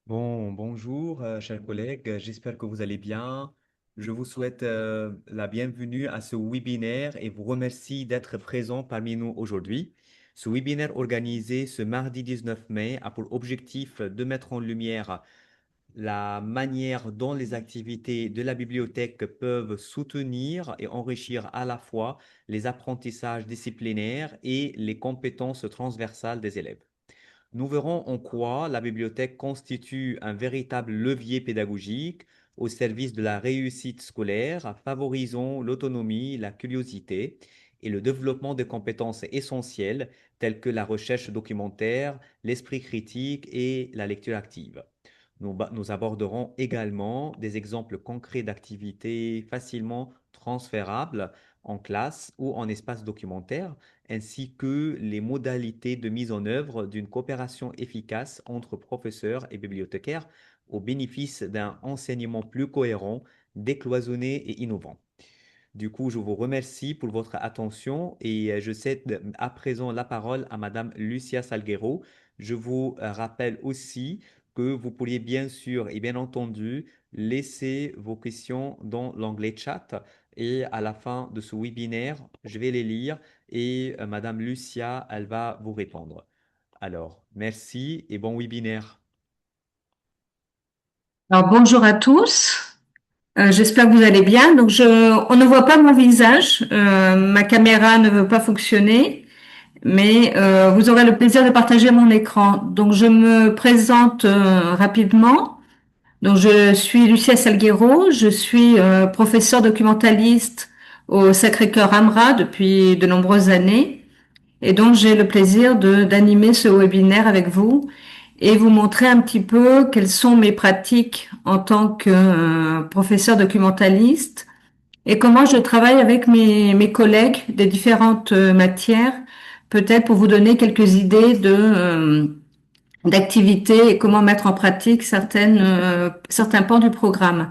Bonjour, chers collègues. J'espère que vous allez bien. Je vous souhaite la bienvenue à ce webinaire et vous remercie d'être présent parmi nous aujourd'hui. Ce webinaire organisé ce mardi 19 mai a pour objectif de mettre en lumière la manière dont les activités de la bibliothèque peuvent soutenir et enrichir à la fois les apprentissages disciplinaires et les compétences transversales des élèves. Nous verrons en quoi la bibliothèque constitue un véritable levier pédagogique au service de la réussite scolaire, favorisant l'autonomie, la curiosité et le développement de compétences essentielles telles que la recherche documentaire, l'esprit critique et la lecture active. Nous aborderons également des exemples concrets d'activités facilement transférables en classe ou en espace documentaire ainsi que les modalités de mise en œuvre d'une coopération efficace entre professeurs et bibliothécaires au bénéfice d'un enseignement plus cohérent, décloisonné et innovant. Du coup, je vous remercie pour votre attention et je cède à présent la parole à Madame Lucia Salguero. Je vous rappelle aussi que vous pourriez bien sûr et bien entendu laisser vos questions dans l'onglet chat et à la fin de ce webinaire, je vais les lire et Madame Lucia, elle va vous répondre. Alors, merci et bon webinaire. Alors, bonjour à tous. J'espère que vous allez bien. On ne voit pas mon visage. Ma caméra ne veut pas fonctionner, mais vous aurez le plaisir de partager mon écran. Donc, je me présente rapidement. Donc, je suis Lucia Salguero. Je suis professeure documentaliste au Sacré-Cœur Amra depuis de nombreuses années. Et donc, j'ai le plaisir d'animer ce webinaire avec vous et vous montrer un petit peu quelles sont mes pratiques en tant que professeur documentaliste et comment je travaille avec mes collègues des différentes matières, peut-être pour vous donner quelques idées d'activités et comment mettre en pratique certains pans du programme.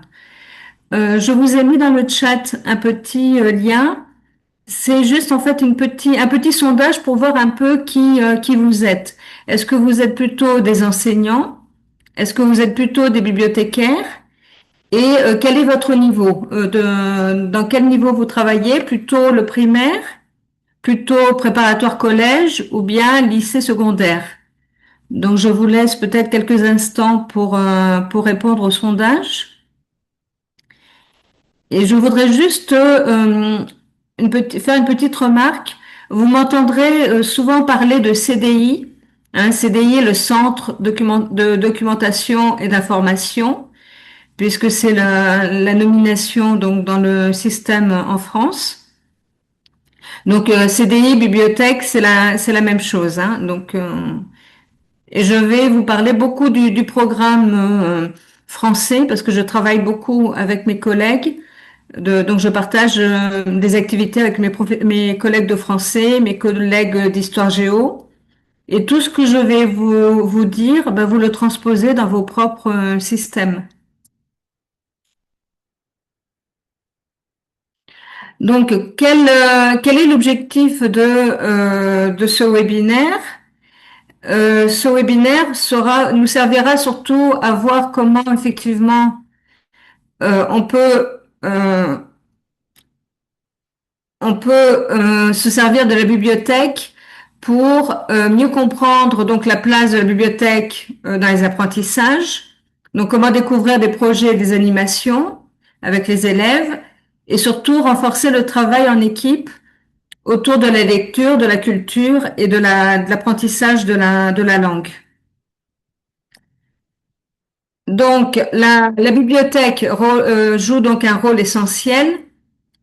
Je vous ai mis dans le chat un petit lien. C'est juste en fait un petit sondage pour voir un peu qui vous êtes. Est-ce que vous êtes plutôt des enseignants? Est-ce que vous êtes plutôt des bibliothécaires? Et quel est votre niveau? Dans quel niveau vous travaillez? Plutôt le primaire, plutôt préparatoire collège ou bien lycée secondaire? Donc je vous laisse peut-être quelques instants pour répondre au sondage. Et je voudrais juste faire une petite remarque. Vous m'entendrez souvent parler de CDI. CDI est le Centre de documentation et d'information, puisque c'est la nomination donc dans le système en France. Donc CDI, bibliothèque, c'est la même chose. Et je vais vous parler beaucoup du programme français, parce que je travaille beaucoup avec mes collègues. Donc je partage des activités avec mes collègues de français, mes collègues d'histoire géo. Et tout ce que je vais vous dire, ben, vous le transposez dans vos propres systèmes. Donc, quel est l'objectif de ce webinaire? Ce webinaire nous servira surtout à voir comment effectivement on euh, peut se servir de la bibliothèque pour mieux comprendre donc la place de la bibliothèque dans les apprentissages. Donc, comment découvrir des projets et des animations avec les élèves et surtout renforcer le travail en équipe autour de la lecture, de la culture et de l'apprentissage de la langue. Donc, la bibliothèque joue donc un rôle essentiel.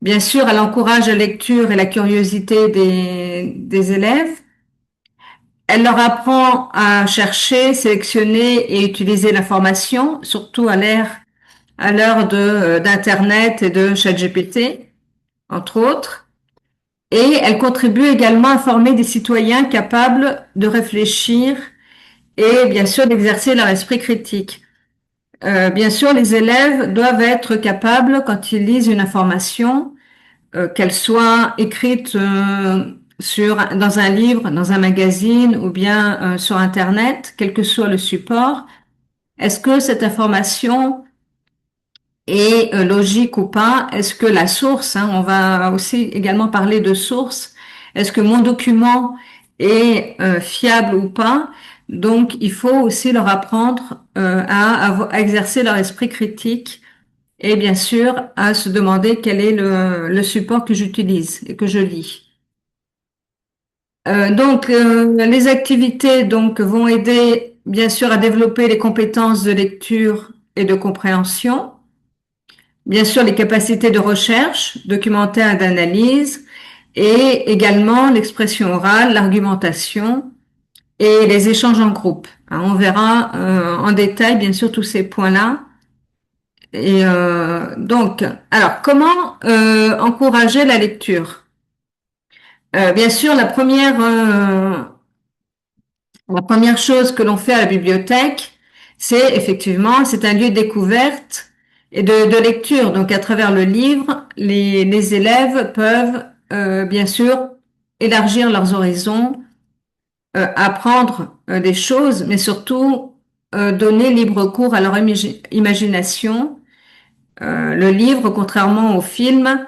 Bien sûr, elle encourage la lecture et la curiosité des élèves. Elle leur apprend à chercher, sélectionner et utiliser l'information, surtout à l'heure d'Internet et de ChatGPT, entre autres. Et elle contribue également à former des citoyens capables de réfléchir et bien sûr d'exercer leur esprit critique. Bien sûr, les élèves doivent être capables, quand ils lisent une information, qu'elle soit écrite dans un livre, dans un magazine ou bien sur Internet, quel que soit le support, est-ce que cette information est logique ou pas? Est-ce que la source, hein, on va aussi également parler de source, est-ce que mon document est fiable ou pas? Donc, il faut aussi leur apprendre à exercer leur esprit critique et bien sûr à se demander quel est le support que j'utilise et que je lis. Les activités donc vont aider bien sûr à développer les compétences de lecture et de compréhension, bien sûr les capacités de recherche, documentaire et d'analyse, et également l'expression orale, l'argumentation et les échanges en groupe. Hein, on verra en détail bien sûr tous ces points-là. Alors comment encourager la lecture? Bien sûr, la première chose que l'on fait à la bibliothèque, c'est effectivement, c'est un lieu de découverte et de lecture. Donc, à travers le livre, les élèves peuvent, bien sûr, élargir leurs horizons, apprendre des choses, mais surtout donner libre cours à leur imagination. Le livre, contrairement au film,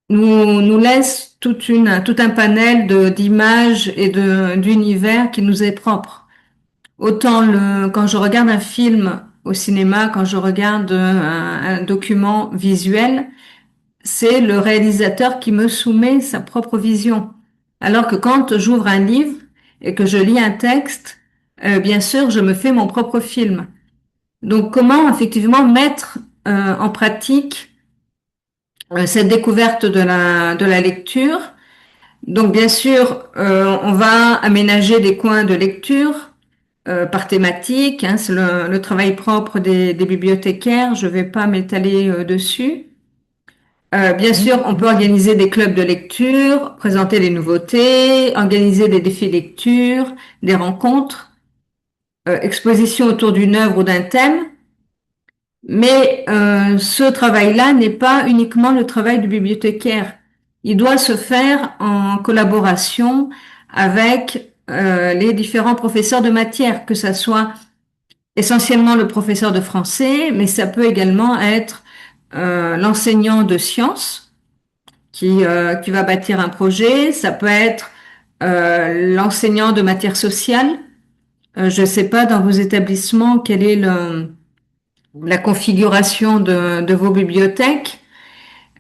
nous laisse tout un panel d'images et d'univers qui nous est propre. Autant quand je regarde un film au cinéma, quand je regarde un document visuel, c'est le réalisateur qui me soumet sa propre vision. Alors que quand j'ouvre un livre et que je lis un texte, bien sûr, je me fais mon propre film. Donc, comment effectivement mettre en pratique cette découverte de la lecture? Donc, bien sûr, on va aménager des coins de lecture par thématique, hein, c'est le travail propre des bibliothécaires, je ne vais pas m'étaler dessus. Bien sûr, on peut organiser des clubs de lecture, présenter des nouveautés, organiser des défis lecture, des rencontres, expositions autour d'une œuvre ou d'un thème. Mais ce travail-là n'est pas uniquement le travail du bibliothécaire. Il doit se faire en collaboration avec les différents professeurs de matière, que ça soit essentiellement le professeur de français, mais ça peut également être l'enseignant de sciences qui va bâtir un projet, ça peut être l'enseignant de matière sociale. Je ne sais pas dans vos établissements quelle est la configuration de vos bibliothèques,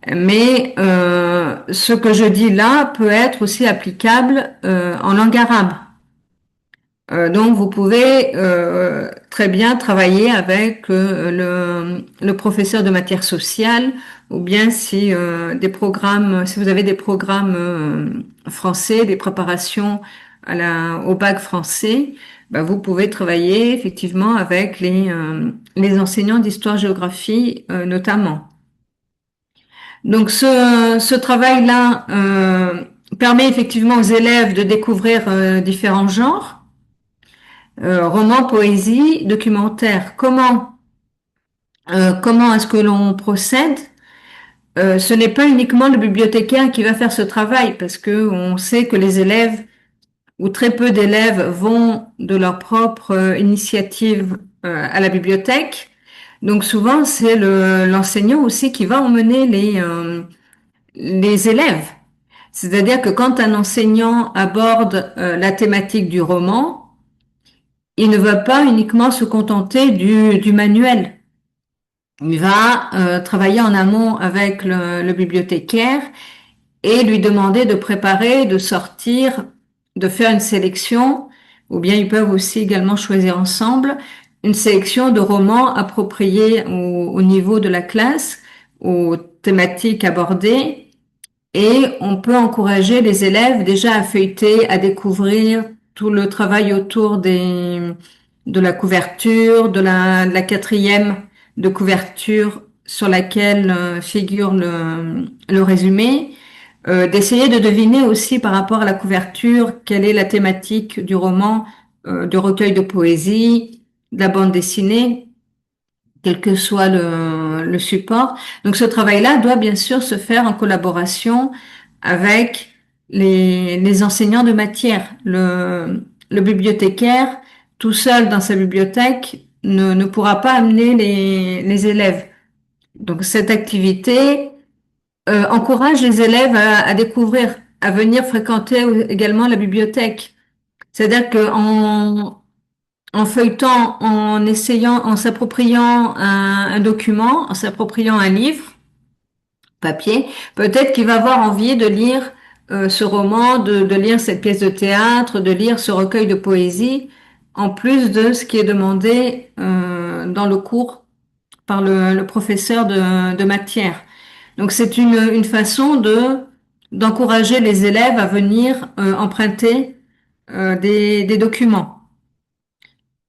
mais ce que je dis là peut être aussi applicable en langue arabe. Donc, vous pouvez très bien travailler avec le professeur de matière sociale, ou bien si si vous avez des programmes français, des préparations au bac français, bah, vous pouvez travailler effectivement avec les enseignants d'histoire-géographie notamment. Donc, ce travail-là permet effectivement aux élèves de découvrir différents genres. Roman, poésie, documentaire. Comment est-ce que l'on procède? Ce n'est pas uniquement le bibliothécaire qui va faire ce travail parce que on sait que les élèves ou très peu d'élèves vont de leur propre initiative à la bibliothèque. Donc souvent c'est l'enseignant aussi qui va emmener les élèves. C'est-à-dire que quand un enseignant aborde la thématique du roman, il ne va pas uniquement se contenter du manuel. Il va travailler en amont avec le bibliothécaire et lui demander de préparer, de sortir, de faire une sélection, ou bien ils peuvent aussi également choisir ensemble une sélection de romans appropriés au niveau de la classe, aux thématiques abordées, et on peut encourager les élèves déjà à feuilleter, à découvrir tout le travail autour de la couverture, de la quatrième de couverture sur laquelle figure le résumé, d'essayer de deviner aussi par rapport à la couverture quelle est la thématique du roman, du recueil de poésie, de la bande dessinée, quel que soit le support. Donc ce travail-là doit bien sûr se faire en collaboration avec les enseignants de matière. Le bibliothécaire, tout seul dans sa bibliothèque, ne pourra pas amener les élèves. Donc cette activité encourage les élèves à découvrir, à venir fréquenter également la bibliothèque. C'est-à-dire en feuilletant, en essayant, en s'appropriant un document, en s'appropriant un livre, papier, peut-être qu'il va avoir envie de lire ce roman, de lire cette pièce de théâtre, de lire ce recueil de poésie, en plus de ce qui est demandé dans le cours par le professeur de matière. Donc c'est une façon d'encourager les élèves à venir emprunter des documents.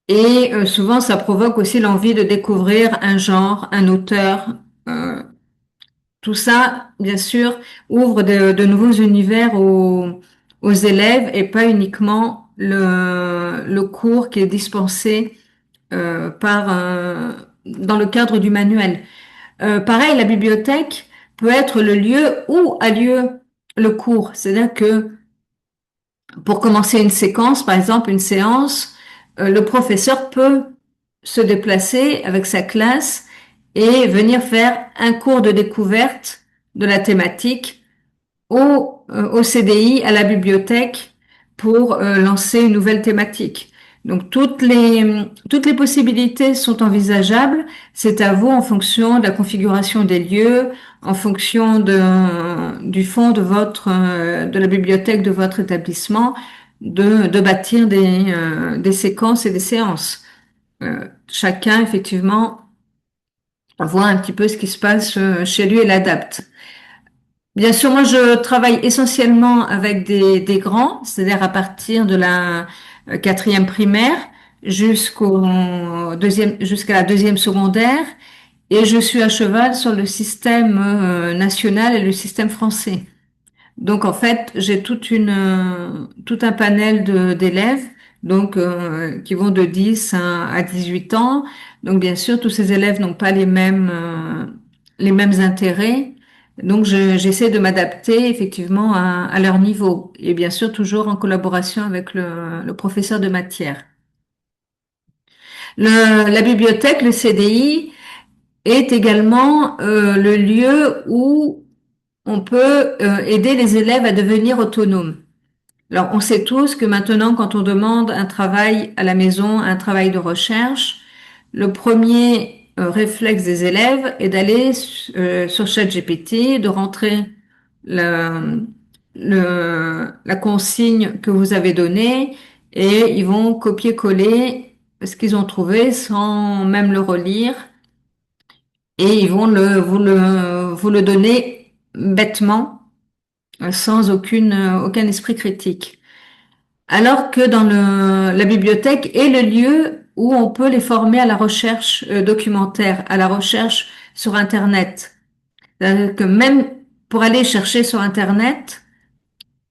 Et souvent, ça provoque aussi l'envie de découvrir un genre, un auteur. Euh, Tout ça, bien sûr, ouvre de nouveaux univers aux élèves et pas uniquement le cours qui est dispensé dans le cadre du manuel. Pareil, la bibliothèque peut être le lieu où a lieu le cours. C'est-à-dire que pour commencer une séquence, par exemple une séance, le professeur peut se déplacer avec sa classe et venir faire un cours de découverte de la thématique au CDI, à la bibliothèque, pour lancer une nouvelle thématique. Donc toutes les possibilités sont envisageables. C'est à vous en fonction de la configuration des lieux, en fonction du fond de la bibliothèque de votre établissement, de bâtir des séquences et des séances. Chacun, effectivement, voit un petit peu ce qui se passe chez lui et l'adapte. Bien sûr, moi, je travaille essentiellement avec des grands, c'est-à-dire à partir de la quatrième primaire jusqu'à la deuxième secondaire, et je suis à cheval sur le système national et le système français. Donc en fait, j'ai tout un panel d'élèves donc qui vont de 10 à 18 ans. Donc bien sûr, tous ces élèves n'ont pas les mêmes intérêts. Donc j'essaie de m'adapter effectivement à leur niveau et bien sûr toujours en collaboration avec le professeur de matière. La bibliothèque, le CDI, est également le lieu où on peut aider les élèves à devenir autonomes. Alors, on sait tous que maintenant, quand on demande un travail à la maison, un travail de recherche, le premier réflexe des élèves est d'aller sur ChatGPT, de rentrer la, la consigne que vous avez donnée et ils vont copier-coller ce qu'ils ont trouvé sans même le relire et ils vont vous le donner bêtement, sans aucun esprit critique. Alors que la bibliothèque est le lieu où on peut les former à la recherche documentaire, à la recherche sur Internet. C'est-à-dire que même pour aller chercher sur Internet,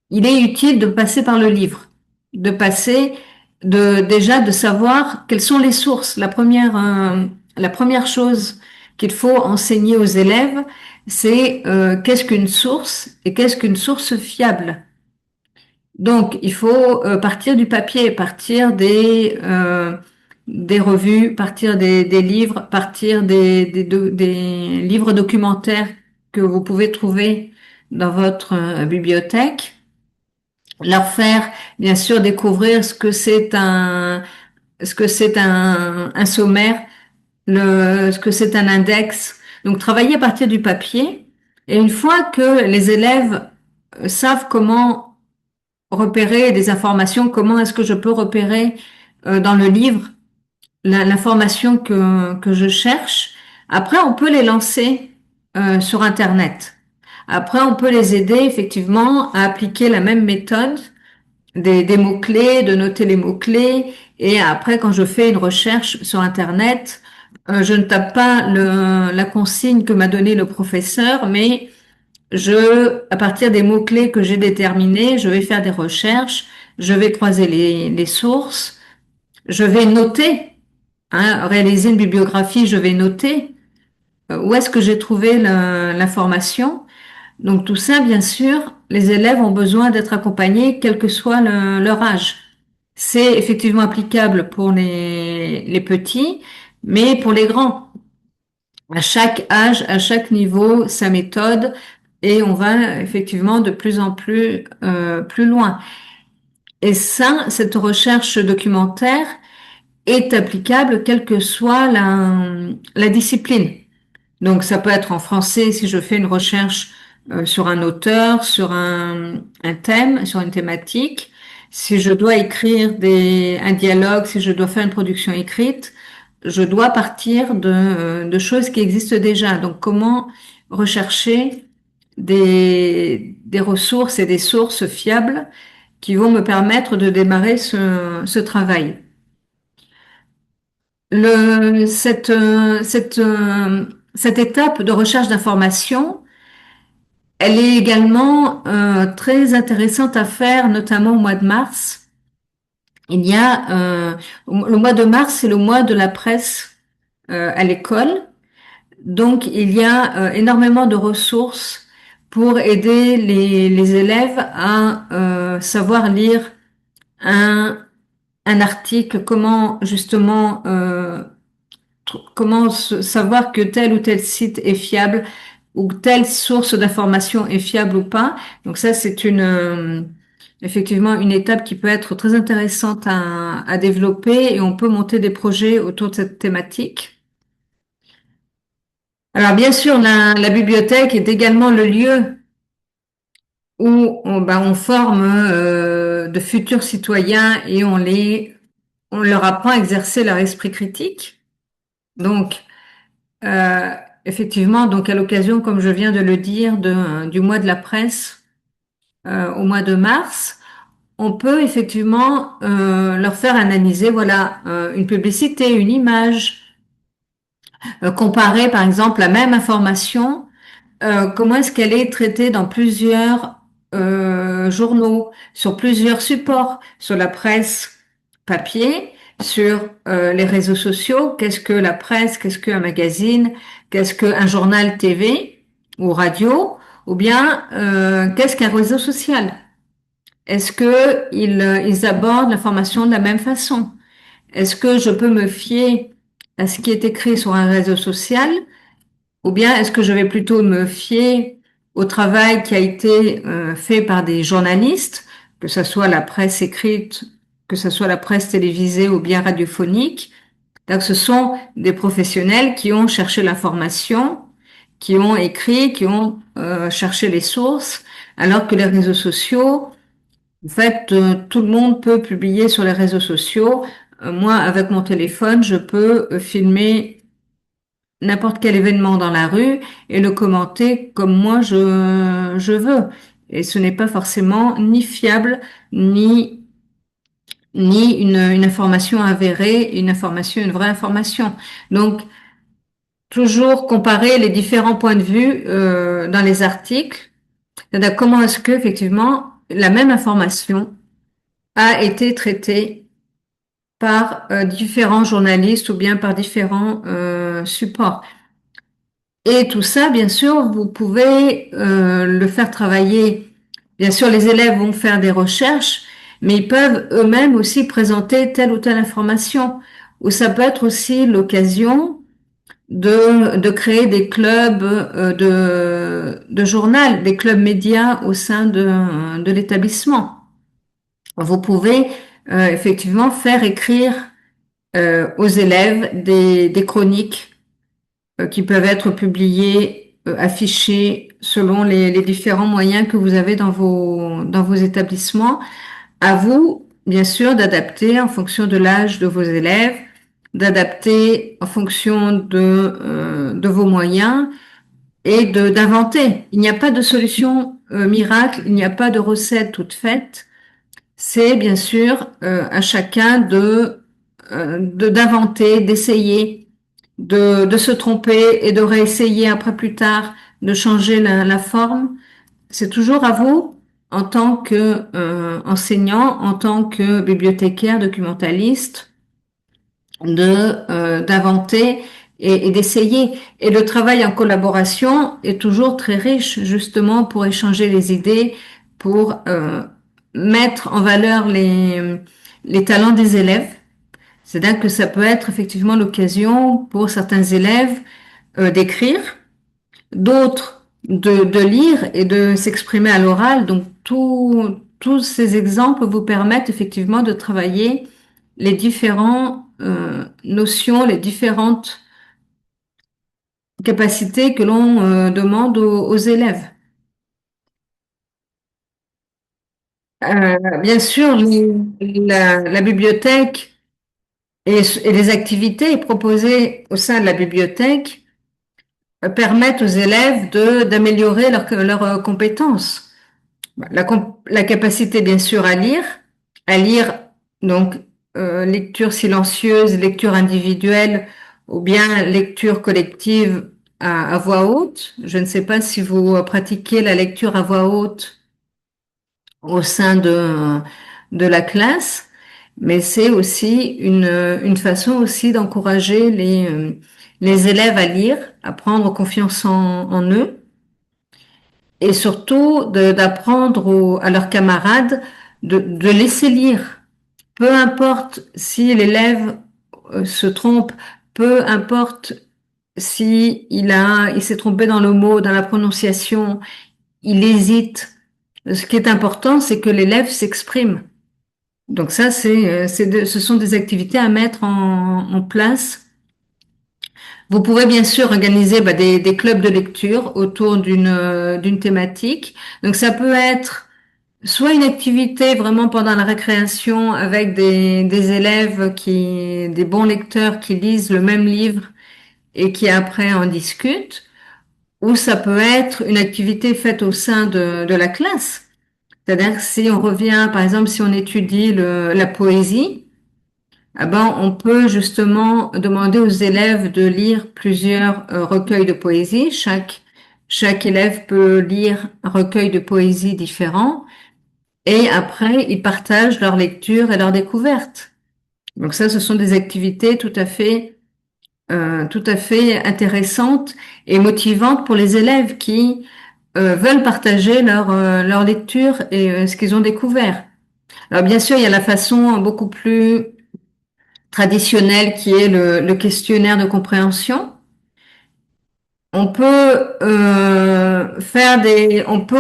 il est utile de passer par le livre, de passer déjà de savoir quelles sont les sources. La première chose qu'il faut enseigner aux élèves, c'est qu'est-ce qu'une source et qu'est-ce qu'une source fiable. Donc, il faut partir du papier, partir des revues, partir des livres, partir des livres documentaires que vous pouvez trouver dans votre bibliothèque, leur faire bien sûr découvrir ce que c'est un sommaire, ce que c'est un index. Donc, travailler à partir du papier. Et une fois que les élèves savent comment repérer des informations, comment est-ce que je peux repérer dans le livre l'information que je cherche. Après, on peut les lancer sur Internet. Après, on peut les aider effectivement à appliquer la même méthode des mots-clés, de noter les mots-clés. Et après, quand je fais une recherche sur Internet, je ne tape pas la consigne que m'a donnée le professeur, mais à partir des mots-clés que j'ai déterminés, je vais faire des recherches, je vais croiser les sources, je vais noter, hein, réaliser une bibliographie, je vais noter où est-ce que j'ai trouvé l'information. Donc tout ça, bien sûr, les élèves ont besoin d'être accompagnés, quel que soit leur âge. C'est effectivement applicable pour les petits, mais pour les grands. À chaque âge, à chaque niveau, sa méthode, et on va effectivement de plus en plus loin. Et ça, cette recherche documentaire est applicable quelle que soit la discipline. Donc ça peut être en français si je fais une recherche sur un auteur, sur un thème, sur une thématique. Si je dois écrire un dialogue, si je dois faire une production écrite, je dois partir de choses qui existent déjà. Donc comment rechercher des ressources et des sources fiables qui vont me permettre de démarrer ce travail. Cette étape de recherche d'information, elle est également très intéressante à faire, notamment au mois de mars. Il y a le mois de mars, c'est le mois de la presse à l'école. Donc, il y a énormément de ressources pour aider les élèves à savoir lire un, un article, comment justement savoir que tel ou tel site est fiable ou telle source d'information est fiable ou pas. Donc ça, c'est effectivement une étape qui peut être très intéressante à développer et on peut monter des projets autour de cette thématique. Alors bien sûr, la bibliothèque est également le lieu où on forme de futurs citoyens et on leur apprend à exercer leur esprit critique. Donc, Euh, effectivement, donc à l'occasion, comme je viens de le dire, du mois de la presse au mois de mars, on peut effectivement leur faire analyser, voilà, une publicité, une image, comparer par exemple la même information, comment est-ce qu'elle est traitée dans plusieurs journaux, sur plusieurs supports, sur la presse papier, sur les réseaux sociaux, qu'est-ce que la presse, qu'est-ce qu'un magazine, qu'est-ce qu'un journal TV ou radio, ou bien qu'est-ce qu'un réseau social? Est-ce que ils abordent l'information de la même façon? Est-ce que je peux me fier à ce qui est écrit sur un réseau social ou bien est-ce que je vais plutôt me fier au travail qui a été fait par des journalistes, que ce soit la presse écrite, que ce soit la presse télévisée ou bien radiophonique? Donc, ce sont des professionnels qui ont cherché l'information, qui ont écrit, qui ont cherché les sources, alors que les réseaux sociaux, en fait, tout le monde peut publier sur les réseaux sociaux. Moi, avec mon téléphone, je peux filmer n'importe quel événement dans la rue et le commenter comme moi je veux. Et ce n'est pas forcément ni fiable, ni une information avérée, une vraie information. Donc, toujours comparer les différents points de vue dans les articles. C'est-à-dire comment est-ce que, effectivement, la même information a été traitée par différents journalistes ou bien par différents supports. Et tout ça, bien sûr, vous pouvez le faire travailler. Bien sûr, les élèves vont faire des recherches, mais ils peuvent eux-mêmes aussi présenter telle ou telle information. Ou ça peut être aussi l'occasion de créer des clubs de journal, des clubs médias au sein de l'établissement. Vous pouvez effectivement faire écrire aux élèves des chroniques qui peuvent être publiés, affichés selon les différents moyens que vous avez dans vos établissements. À vous, bien sûr, d'adapter en fonction de l'âge de vos élèves, d'adapter en fonction de vos moyens et d'inventer. Il n'y a pas de solution miracle, il n'y a pas de recette toute faite. C'est bien sûr à chacun d'inventer, d'essayer de se tromper et de réessayer après plus tard de changer la forme. C'est toujours à vous, en tant que enseignant, en tant que bibliothécaire, documentaliste, d'inventer et d'essayer. Et le travail en collaboration est toujours très riche, justement pour échanger les idées, pour mettre en valeur les talents des élèves. C'est-à-dire que ça peut être effectivement l'occasion pour certains élèves d'écrire, d'autres de lire et de s'exprimer à l'oral. Donc tous ces exemples vous permettent effectivement de travailler les différentes notions, les différentes capacités que l'on demande aux élèves. Bien sûr, la bibliothèque et les activités proposées au sein de la bibliothèque permettent aux élèves d'améliorer leurs compétences. La capacité, bien sûr, à lire, donc lecture silencieuse, lecture individuelle ou bien lecture collective à voix haute. Je ne sais pas si vous pratiquez la lecture à voix haute au sein de la classe, mais c'est aussi une façon aussi d'encourager les élèves à lire, à prendre confiance en eux et surtout d'apprendre à leurs camarades de laisser lire. Peu importe si l'élève se trompe, peu importe si il s'est trompé dans le mot, dans la prononciation, il hésite. Ce qui est important, c'est que l'élève s'exprime. Donc ça, ce sont des activités à mettre en place. Vous pourrez bien sûr organiser des clubs de lecture autour d'une thématique. Donc ça peut être soit une activité vraiment pendant la récréation avec des élèves des bons lecteurs qui lisent le même livre et qui après en discutent, ou ça peut être une activité faite au sein de la classe. C'est-à-dire que si on revient, par exemple, si on étudie la poésie, ah ben, on peut justement demander aux élèves de lire plusieurs recueils de poésie. Chaque élève peut lire un recueil de poésie différent et après, ils partagent leur lecture et leur découverte. Donc ça, ce sont des activités tout à fait intéressantes et motivantes pour les élèves qui veulent partager leur lecture et ce qu'ils ont découvert. Alors bien sûr, il y a la façon beaucoup plus traditionnelle qui est le questionnaire de compréhension. On peut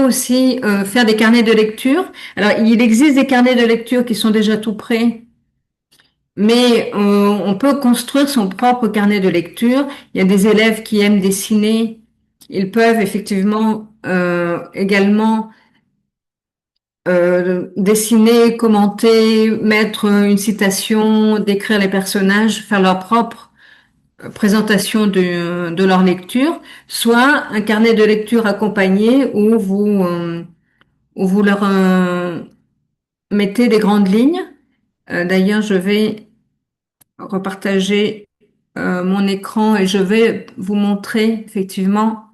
aussi faire des carnets de lecture. Alors, il existe des carnets de lecture qui sont déjà tout prêts, mais on peut construire son propre carnet de lecture. Il y a des élèves qui aiment dessiner. Ils peuvent effectivement également dessiner, commenter, mettre une citation, décrire les personnages, faire leur propre présentation de leur lecture, soit un carnet de lecture accompagné où vous leur mettez des grandes lignes. D'ailleurs, je vais repartager mon écran et je vais vous montrer effectivement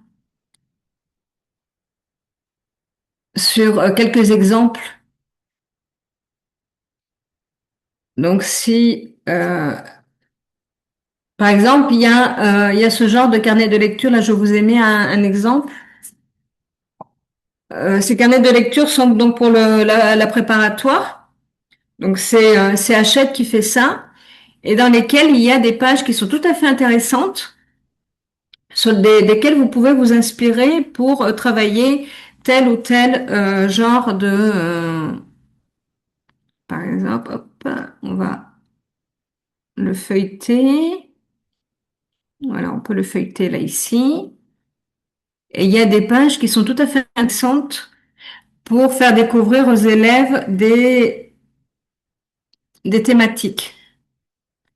sur quelques exemples. Donc, si par exemple, il y a ce genre de carnet de lecture, là je vous ai mis un exemple. Ces carnets de lecture sont donc pour la préparatoire. Donc c'est Hachette qui fait ça et dans lesquels il y a des pages qui sont tout à fait intéressantes, sur desquelles vous pouvez vous inspirer pour travailler tel ou tel genre par exemple, hop, on va le feuilleter. Voilà, on peut le feuilleter là ici. Et il y a des pages qui sont tout à fait intéressantes pour faire découvrir aux élèves des thématiques.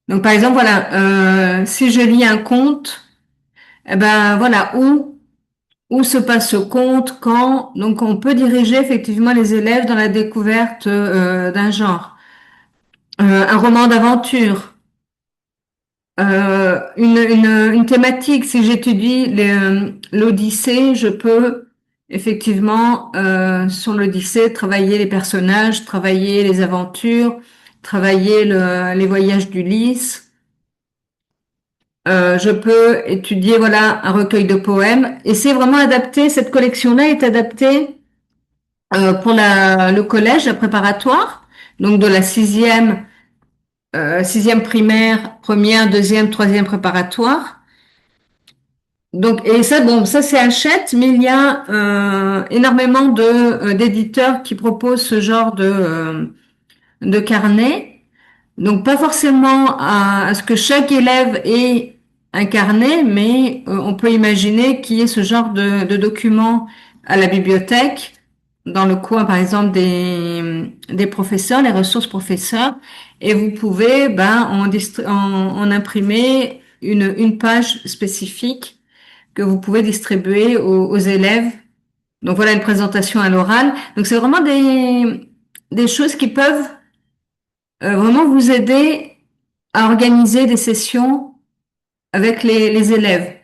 Donc par exemple, voilà, si je lis un conte, eh ben voilà, où se passe ce conte, quand, donc on peut diriger effectivement les élèves dans la découverte d'un genre. Un roman d'aventure, une thématique. Si j'étudie l'Odyssée, je peux effectivement sur l'Odyssée travailler les personnages, travailler les aventures, travailler les voyages d'Ulysse. Je peux étudier voilà un recueil de poèmes et c'est vraiment adapté. Cette collection-là est adaptée pour le collège, la préparatoire, donc de la sixième primaire, première, deuxième, troisième préparatoire. Donc, et ça, bon, ça c'est Hachette, mais il y a énormément d'éditeurs qui proposent ce genre de carnet. Donc, pas forcément à ce que chaque élève ait un carnet, mais on peut imaginer qu'il y ait ce genre de documents à la bibliothèque, dans le coin, par exemple, des professeurs, les ressources professeurs, et vous pouvez en imprimer une page spécifique que vous pouvez distribuer aux élèves. Donc voilà une présentation à l'oral. Donc c'est vraiment des choses qui peuvent vraiment vous aider à organiser des sessions avec les élèves.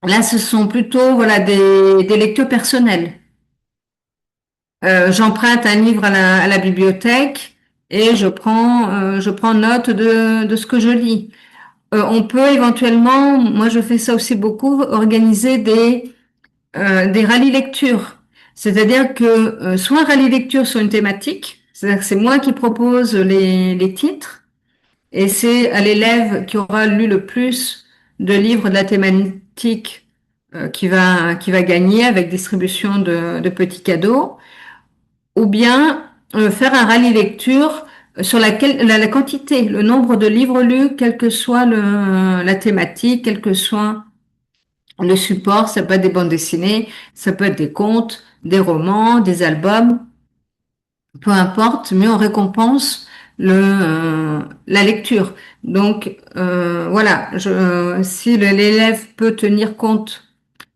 Là, ce sont plutôt voilà des lectures personnelles. J'emprunte un livre à la bibliothèque et je prends note de ce que je lis. On peut éventuellement, moi je fais ça aussi beaucoup, organiser des rallyes lecture. C'est-à-dire que soit un rallye lecture sur une thématique, c'est-à-dire que c'est moi qui propose les titres, et c'est à l'élève qui aura lu le plus de livres de la thématique qui va gagner avec distribution de petits cadeaux, ou bien faire un rallye lecture sur la quantité, le nombre de livres lus, quelle que soit la thématique, quel que soit le support. Ça peut être des bandes dessinées, ça peut être des contes, des romans, des albums, peu importe, mais on récompense la lecture. Donc voilà, si l'élève peut tenir compte,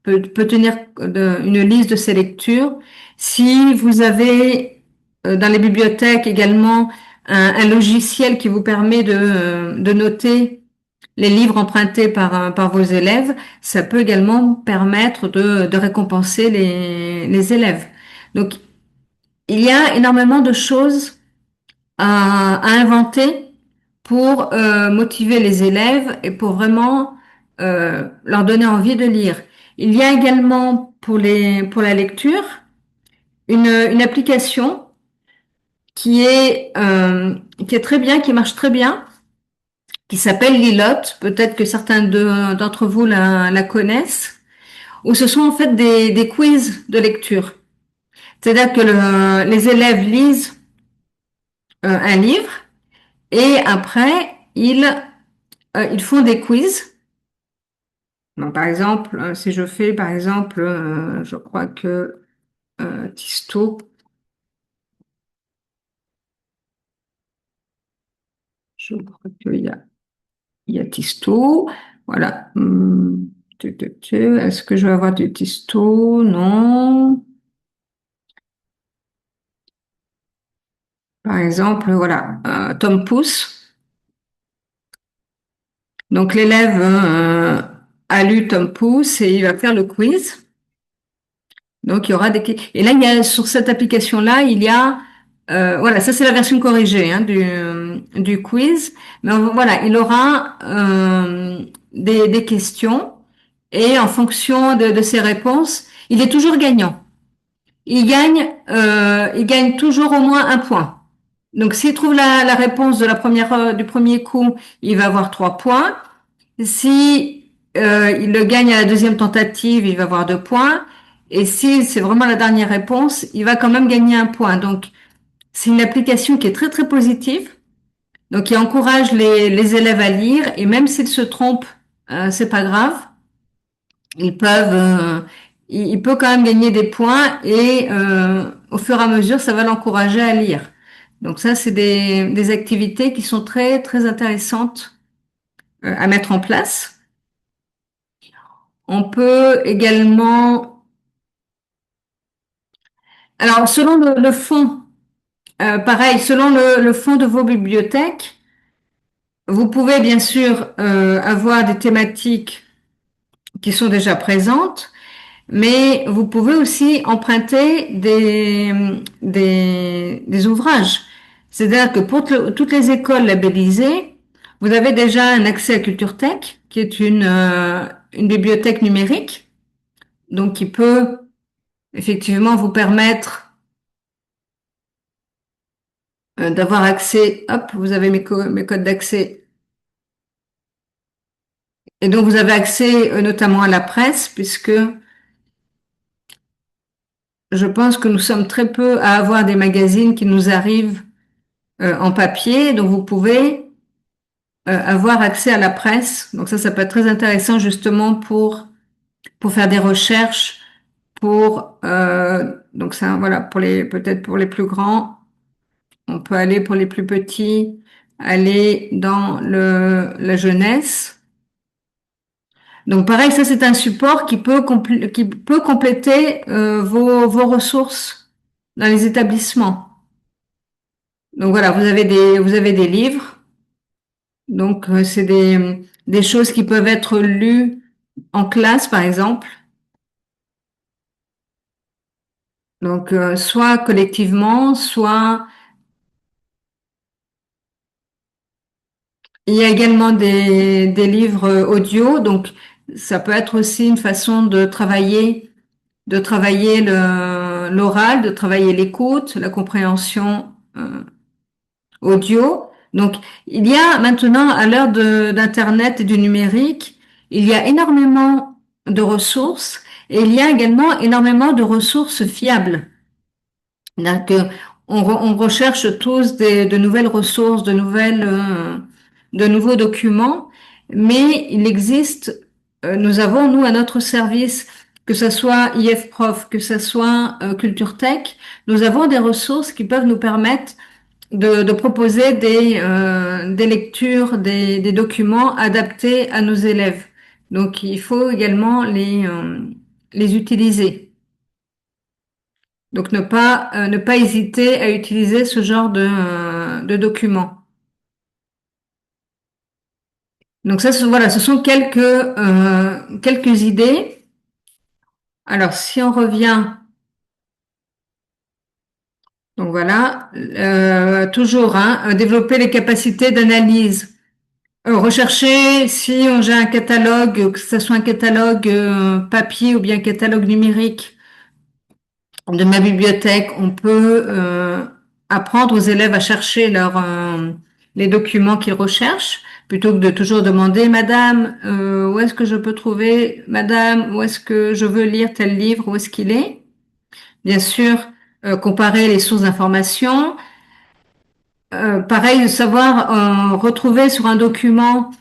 peut tenir une liste de ses lectures. Si vous avez dans les bibliothèques également un logiciel qui vous permet de noter les livres empruntés par vos élèves, ça peut également permettre de récompenser les élèves. Donc, il y a énormément de choses à inventer pour motiver les élèves et pour vraiment leur donner envie de lire. Il y a également pour la lecture une application qui est très bien, qui marche très bien, qui s'appelle Lilotte. Peut-être que certains d'entre vous la connaissent, où ce sont en fait des quiz de lecture. C'est-à-dire que les élèves lisent un livre et après ils font des quiz. Donc, par exemple, si je fais par exemple, je crois que Tisto, je crois il y a Tisto, voilà. Est-ce que je vais avoir du Tisto? Non. Par exemple, voilà, Tom Pouce. Donc l'élève a lu Tom Pouce et il va faire le quiz. Donc il y aura et là il y a sur cette application-là il y a voilà, ça c'est la version corrigée hein, du quiz. Mais voilà, il aura des questions et en fonction de ses réponses, il est toujours gagnant. Il gagne toujours au moins un point. Donc, s'il trouve la réponse de du premier coup, il va avoir 3 points. Si il le gagne à la deuxième tentative, il va avoir 2 points. Et si c'est vraiment la dernière réponse, il va quand même gagner un point. Donc, c'est une application qui est très très positive. Donc, qui encourage les élèves à lire. Et même s'ils se trompent, c'est pas grave. Ils peuvent, il peut quand même gagner des points et au fur et à mesure, ça va l'encourager à lire. Donc ça, c'est des activités qui sont très très intéressantes à mettre en place. On peut également, alors selon le fond, pareil, selon le fond de vos bibliothèques, vous pouvez bien sûr avoir des thématiques qui sont déjà présentes. Mais vous pouvez aussi emprunter des ouvrages. C'est-à-dire que pour toutes les écoles labellisées, vous avez déjà un accès à CultureTech, qui est une bibliothèque numérique, donc qui peut effectivement vous permettre d'avoir accès. Hop, vous avez mes codes d'accès. Et donc, vous avez accès notamment à la presse, puisque je pense que nous sommes très peu à avoir des magazines qui nous arrivent en papier. Donc, vous pouvez avoir accès à la presse. Donc, ça peut être très intéressant justement pour faire des recherches, donc ça, voilà, peut-être pour les plus grands. On peut aller pour les plus petits, aller dans la jeunesse. Donc pareil, ça c'est un support qui peut compléter vos ressources dans les établissements. Donc voilà, vous avez des livres. Donc c'est des choses qui peuvent être lues en classe, par exemple. Donc soit collectivement, soit il y a également des livres audio. Donc ça peut être aussi une façon de travailler l'oral, de travailler l'écoute, la compréhension audio. Donc, il y a maintenant, à l'heure d'Internet et du numérique, il y a énormément de ressources et il y a également énormément de ressources fiables. Donc, on recherche tous de nouvelles ressources, de nouveaux documents, mais il existe, nous avons, nous, à notre service, que ce soit IFProf, que ce soit Culture Tech, nous avons des ressources qui peuvent nous permettre de proposer des lectures, des documents adaptés à nos élèves. Donc, il faut également les utiliser. Donc, ne pas hésiter à utiliser ce genre de documents. Donc, voilà, ce sont quelques idées. Alors, si on revient, donc voilà, toujours, hein, développer les capacités d'analyse. Rechercher si j'ai un catalogue, que ce soit un catalogue papier ou bien un catalogue numérique de ma bibliothèque, on peut apprendre aux élèves à chercher les documents qu'ils recherchent, plutôt que de toujours demander, Madame, où est-ce que je peux trouver, Madame, où est-ce que je veux lire tel livre, où est-ce qu'il est? Bien sûr, comparer les sources d'information. Pareil, de savoir retrouver sur un document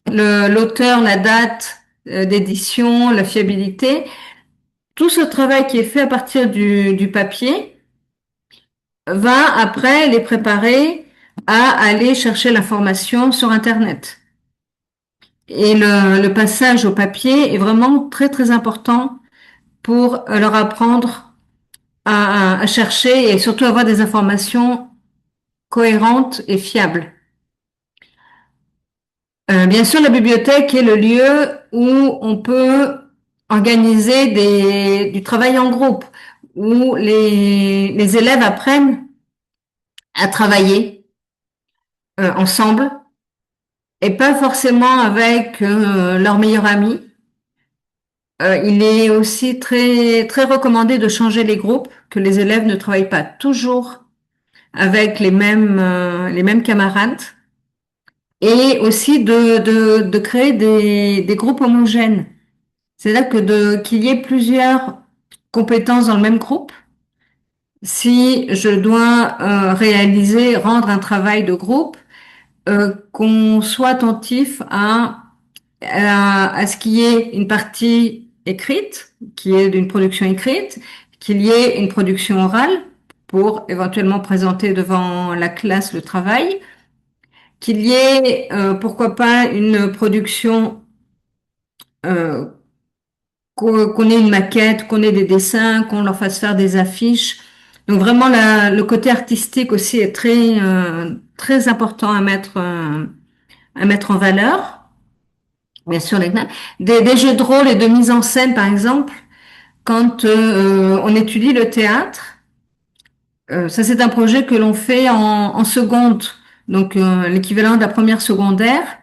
l'auteur, la date d'édition, la fiabilité. Tout ce travail qui est fait à partir du papier va après les préparer à aller chercher l'information sur Internet. Et le passage au papier est vraiment très très important pour leur apprendre à chercher et surtout avoir des informations cohérentes et fiables. Bien sûr, la bibliothèque est le lieu où on peut organiser du travail en groupe, où les élèves apprennent à travailler ensemble et pas forcément avec leur meilleur ami. Il est aussi très, très recommandé de changer les groupes, que les élèves ne travaillent pas toujours avec les mêmes camarades et aussi de créer des groupes homogènes. C'est-à-dire qu'il y ait plusieurs compétences dans le même groupe. Si je dois rendre un travail de groupe, qu'on soit attentif à ce qu'il y ait une partie écrite, qu'il y ait une production écrite, qu'il y ait une production orale pour éventuellement présenter devant la classe le travail, qu'il y ait, pourquoi pas, une production euh, qu'on ait une maquette, qu'on ait des dessins, qu'on leur fasse faire des affiches. Donc vraiment, le côté artistique aussi est très important à mettre en valeur. Bien sûr, des jeux de rôle et de mise en scène, par exemple, quand on étudie le théâtre, ça c'est un projet que l'on fait en seconde, donc l'équivalent de la première secondaire,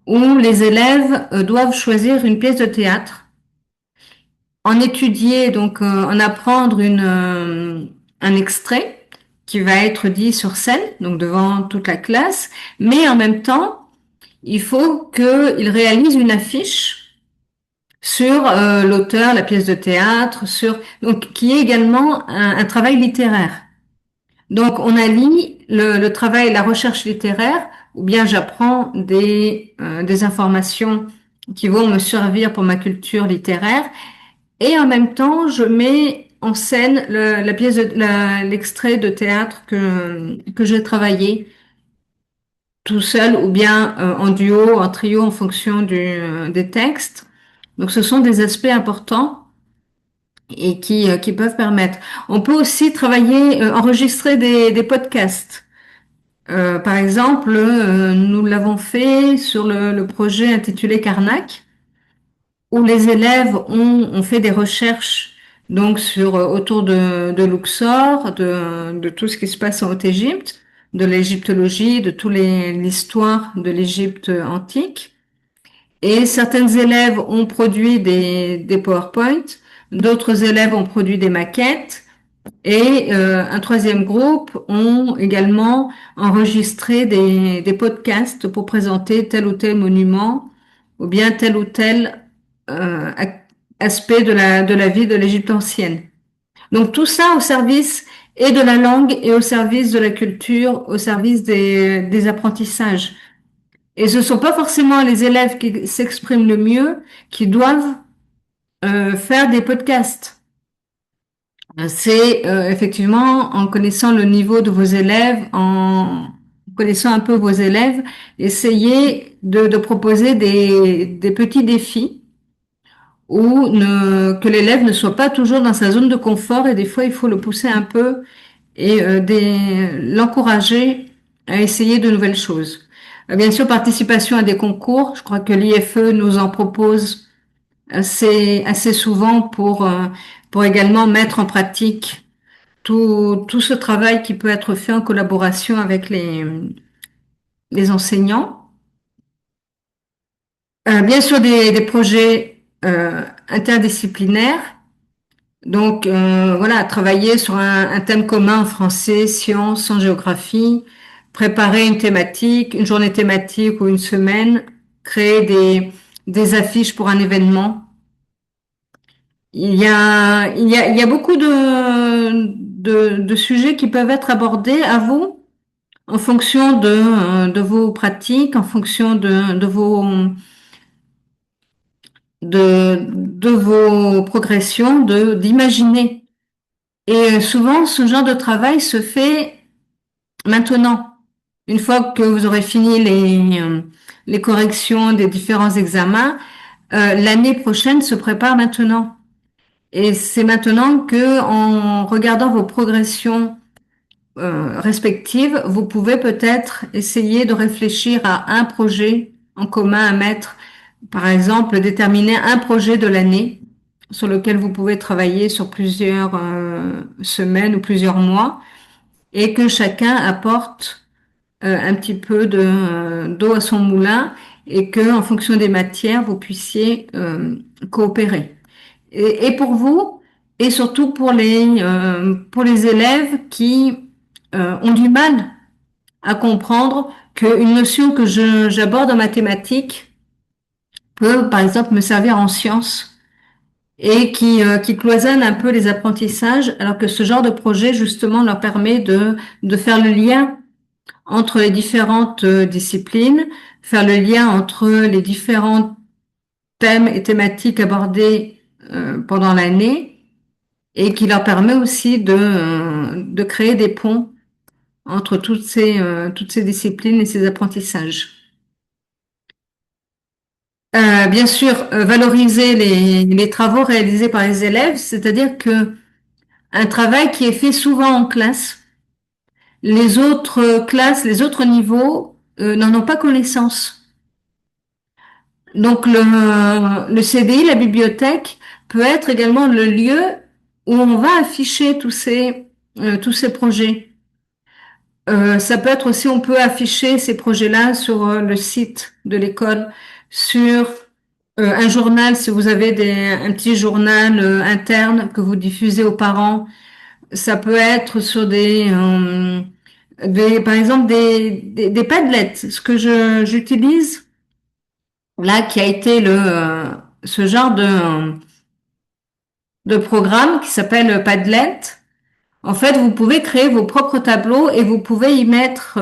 où les élèves doivent choisir une pièce de théâtre en étudier, donc en apprendre un extrait qui va être dit sur scène, donc devant toute la classe, mais en même temps, il faut qu'il réalise une affiche sur l'auteur, la pièce de théâtre, donc qui est également un travail littéraire. Donc on allie le travail, la recherche littéraire, ou bien j'apprends des informations qui vont me servir pour ma culture littéraire, et en même temps je mets en scène l'extrait de théâtre que j'ai travaillé tout seul ou bien en duo, en trio en fonction des textes. Donc ce sont des aspects importants et qui peuvent permettre. On peut aussi travailler, enregistrer des podcasts. Par exemple, nous l'avons fait sur le projet intitulé Karnak, où les élèves ont fait des recherches donc autour de Luxor, de tout ce qui se passe en Haute-Égypte, de l'égyptologie, de toute l'histoire de l'Égypte antique. Et certains élèves ont produit des PowerPoint, d'autres élèves ont produit des maquettes, et un troisième groupe ont également enregistré des podcasts pour présenter tel ou tel monument ou bien tel ou tel euh, aspect de la vie de l'Égypte ancienne. Donc tout ça au service et de la langue et au service de la culture, au service des apprentissages. Et ce ne sont pas forcément les élèves qui s'expriment le mieux qui doivent faire des podcasts. C'est effectivement en connaissant le niveau de vos élèves, en connaissant un peu vos élèves, essayer de proposer des petits défis où que l'élève ne soit pas toujours dans sa zone de confort et des fois il faut le pousser un peu et l'encourager à essayer de nouvelles choses. Bien sûr, participation à des concours, je crois que l'IFE nous en propose assez souvent pour également mettre en pratique tout ce travail qui peut être fait en collaboration avec les enseignants. Bien sûr, des projets interdisciplinaires. Donc, voilà, travailler sur un thème commun en français, sciences, en géographie, préparer une thématique, une journée thématique ou une semaine, créer des affiches pour un événement. Il y a beaucoup de sujets qui peuvent être abordés à vous en fonction de vos pratiques, en fonction de vos progressions, d'imaginer. Et souvent, ce genre de travail se fait maintenant. Une fois que vous aurez fini les corrections des différents examens, l'année prochaine se prépare maintenant. Et c'est maintenant que, en regardant vos progressions respectives, vous pouvez peut-être essayer de réfléchir à un projet en commun à mettre. Par exemple, déterminer un projet de l'année sur lequel vous pouvez travailler sur plusieurs semaines ou plusieurs mois et que chacun apporte un petit peu d'eau à son moulin et que, en fonction des matières, vous puissiez coopérer. Et pour vous, et surtout pour les élèves qui ont du mal à comprendre qu'une notion que j'aborde en mathématiques peut, par exemple, me servir en sciences et qui cloisonne un peu les apprentissages, alors que ce genre de projet, justement, leur permet de faire le lien entre les différentes disciplines, faire le lien entre les différents thèmes et thématiques abordés pendant l'année et qui leur permet aussi de créer des ponts entre toutes ces disciplines et ces apprentissages. Bien sûr, valoriser les travaux réalisés par les élèves, c'est-à-dire que un travail qui est fait souvent en classe, les autres classes, les autres niveaux n'en ont pas connaissance. Donc le CDI, la bibliothèque, peut être également le lieu où on va afficher tous ces projets. Ça peut être aussi, on peut afficher ces projets-là sur le site de l'école, sur un journal, si vous avez un petit journal interne que vous diffusez aux parents, Ça peut être sur par exemple, des Padlets. Ce que j'utilise là, qui a été ce genre de programme qui s'appelle Padlet. En fait, vous pouvez créer vos propres tableaux et vous pouvez y mettre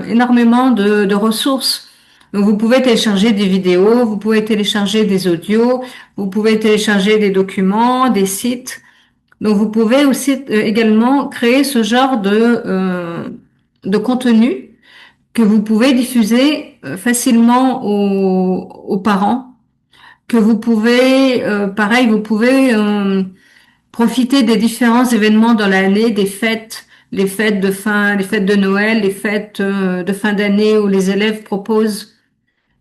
énormément de ressources. Donc, vous pouvez télécharger des vidéos, vous pouvez télécharger des audios, vous pouvez télécharger des documents, des sites. Donc, vous pouvez aussi également créer ce genre de contenu que vous pouvez diffuser facilement aux parents, que vous pouvez, pareil, vous pouvez profiter des différents événements dans l'année, des fêtes, les fêtes de fin, les fêtes de Noël, les fêtes de fin d'année où les élèves proposent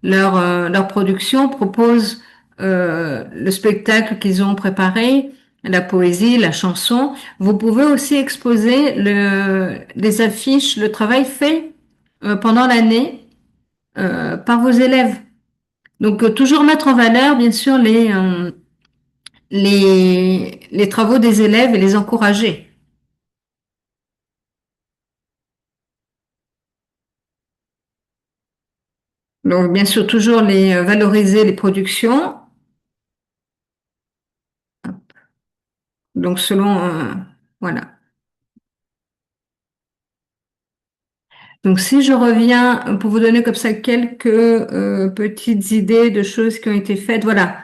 leur production, proposent le spectacle qu'ils ont préparé, la poésie, la chanson. Vous pouvez aussi exposer les affiches, le travail fait pendant l'année par vos élèves. Donc toujours mettre en valeur, bien sûr, les travaux des élèves et les encourager. Donc, bien sûr, toujours valoriser les productions. Donc, voilà. Donc, si je reviens pour vous donner comme ça quelques petites idées de choses qui ont été faites, voilà.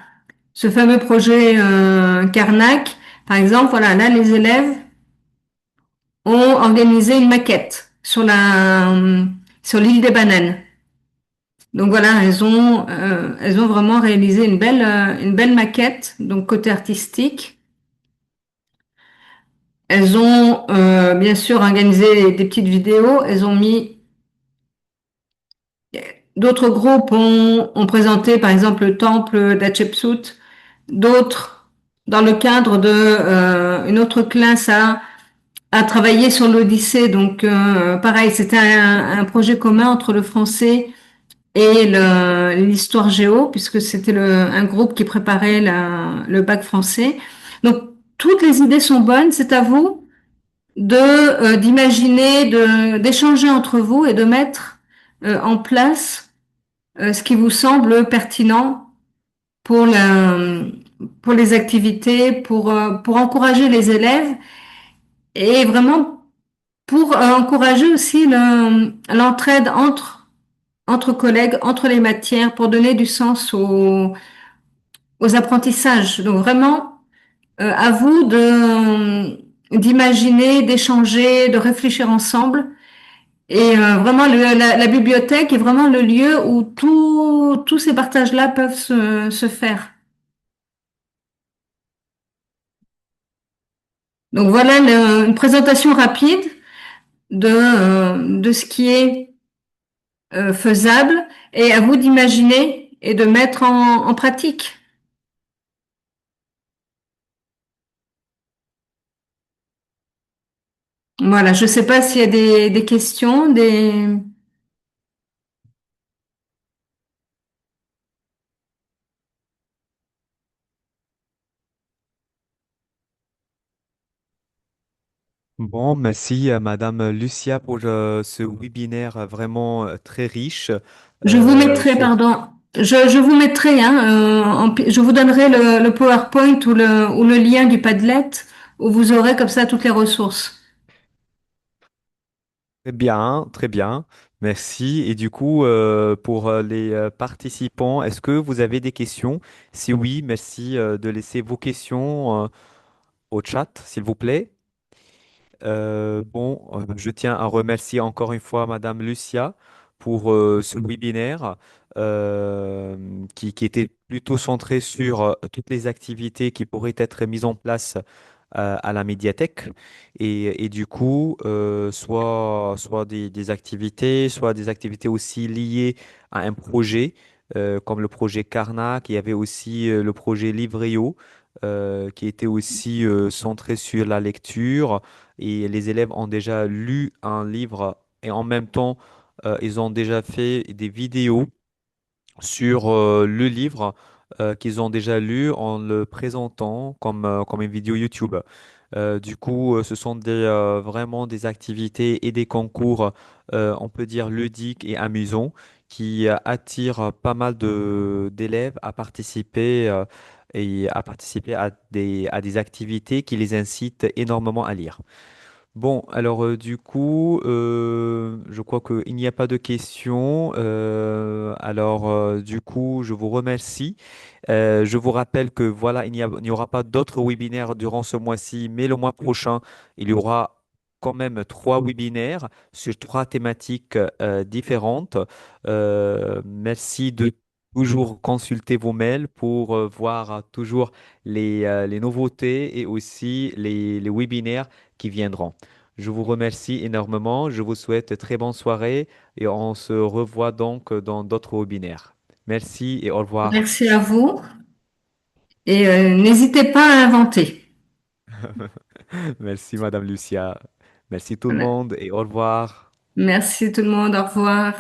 Ce fameux projet Carnac, par exemple, voilà, là, les élèves ont organisé une maquette sur l'île des Bananes. Donc voilà, elles ont vraiment réalisé une belle maquette, donc côté artistique. Elles ont bien sûr organisé des petites vidéos. Elles ont mis d'autres groupes ont présenté par exemple le temple d'Hatchepsout. D'autres, dans le cadre de une autre classe, a travaillé sur l'Odyssée. Donc pareil, c'était un projet commun entre le français et l'histoire géo, puisque c'était un groupe qui préparait le bac français. Donc toutes les idées sont bonnes. C'est à vous d'imaginer, d'échanger entre vous et de mettre en place ce qui vous semble pertinent pour pour les activités, pour encourager les élèves et vraiment pour encourager aussi l'entraide entre collègues, entre les matières, pour donner du sens aux apprentissages. Donc vraiment, à vous d'imaginer, d'échanger, de réfléchir ensemble. Et vraiment, la bibliothèque est vraiment le lieu où tous ces partages-là peuvent se faire. Donc voilà une présentation rapide de ce qui est faisable et à vous d'imaginer et de mettre en pratique. Voilà, je ne sais pas s'il y a des questions, des... Bon, merci Madame Lucia pour ce webinaire vraiment très riche Je vous mettrai, sur... pardon, je vous mettrai, hein, je vous donnerai le PowerPoint ou le lien du Padlet où vous aurez comme ça toutes les ressources. Très bien, très bien. Merci. Et du coup, pour les participants, est-ce que vous avez des questions? Si oui, merci de laisser vos questions au chat, s'il vous plaît. Je tiens à remercier encore une fois Madame Lucia pour ce webinaire qui était plutôt centré sur toutes les activités qui pourraient être mises en place à la médiathèque. Et du coup, soit soit des activités aussi liées à un projet, comme le projet Karnak. Il y avait aussi le projet Livréo, qui était aussi centré sur la lecture et les élèves ont déjà lu un livre et en même temps, ils ont déjà fait des vidéos sur le livre qu'ils ont déjà lu en le présentant comme une vidéo YouTube. Du coup, ce sont vraiment des activités et des concours, on peut dire ludiques et amusants, qui attirent pas mal d'élèves à participer à des activités qui les incitent énormément à lire. Bon, alors du coup, je crois qu'il n'y a pas de questions. Alors du coup, je vous remercie. Je vous rappelle que voilà, il n'y aura pas d'autres webinaires durant ce mois-ci, mais le mois prochain, il y aura quand même trois webinaires sur trois thématiques différentes. Merci de toujours consulter vos mails pour voir toujours les nouveautés et aussi les webinaires qui viendront. Je vous remercie énormément. Je vous souhaite très bonne soirée et on se revoit donc dans d'autres webinaires. Merci et au revoir. Merci à vous et n'hésitez pas à inventer. Merci, Madame Lucia. Merci tout le Voilà. monde et au revoir. Merci tout le monde. Au revoir.